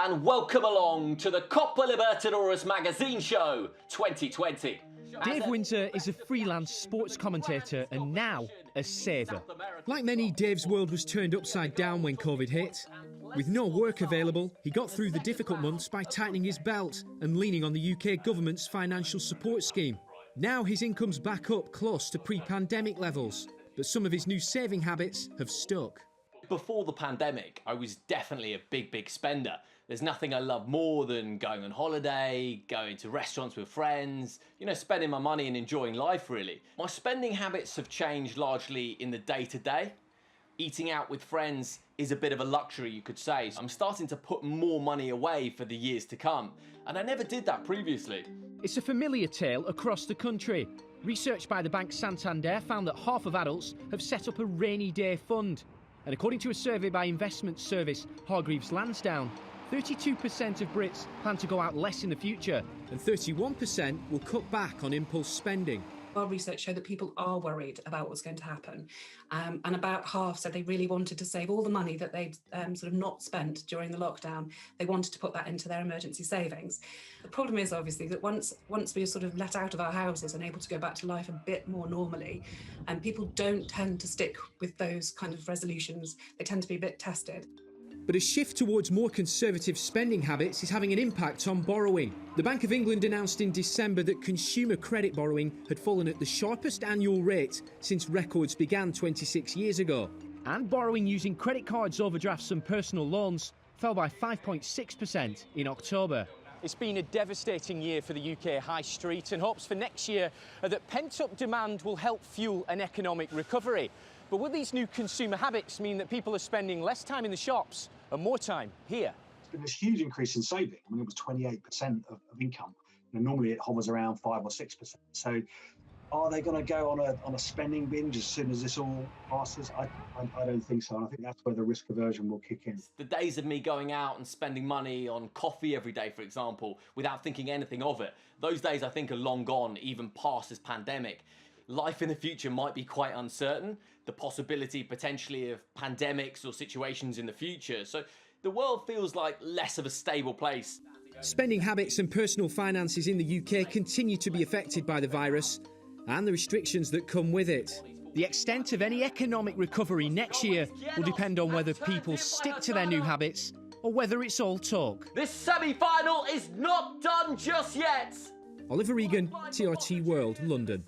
and welcome along to the Copa Libertadores magazine show 2020. Dave Winter is a freelance sports commentator and now a saver. Like many, Dave's world was turned upside down when COVID hit. With no work available, he got through the difficult months by tightening his belt and leaning on the UK government's financial support scheme. Now his income's back up close to pre-pandemic levels, but some of his new saving habits have stuck. Before the pandemic, I was definitely a big spender. There's nothing I love more than going on holiday, going to restaurants with friends, spending my money and enjoying life, really. My spending habits have changed largely in the day-to-day. Eating out with friends is a bit of a luxury, you could say. I'm starting to put more money away for the years to come, and I never did that previously. It's a familiar tale across the country. Research by the bank Santander found that half of adults have set up a rainy day fund. And according to a survey by investment service Hargreaves Lansdown, 32% of Brits plan to go out less in the future. And 31% will cut back on impulse spending. Our research showed that people are worried about what's going to happen. And about half said they really wanted to save all the money that they'd sort of not spent during the lockdown. They wanted to put that into their emergency savings. The problem is obviously that once we are sort of let out of our houses and able to go back to life a bit more normally, and people don't tend to stick with those kind of resolutions. They tend to be a bit tested. But a shift towards more conservative spending habits is having an impact on borrowing. The Bank of England announced in December that consumer credit borrowing had fallen at the sharpest annual rate since records began 26 years ago. And borrowing using credit cards, overdrafts and personal loans fell by 5.6% in October. It's been a devastating year for the UK high street, and hopes for next year are that pent-up demand will help fuel an economic recovery. But will these new consumer habits mean that people are spending less time in the shops and more time here? There's been this huge increase in saving. I mean, it was 28% of income. Normally it hovers around 5 or 6%. So are they going to go on a spending binge as soon as this all passes? I don't think so. And I think that's where the risk aversion will kick in. The days of me going out and spending money on coffee every day, for example, without thinking anything of it, those days I think are long gone, even past this pandemic. Life in the future might be quite uncertain. The possibility potentially of pandemics or situations in the future. So the world feels like less of a stable place. Spending habits and personal finances in the UK continue to be affected by the virus and the restrictions that come with it. The extent of any economic recovery next year will depend on whether people stick to their new habits or whether it's all talk. This semi-final is not done just yet. Oliver Regan, TRT World, London.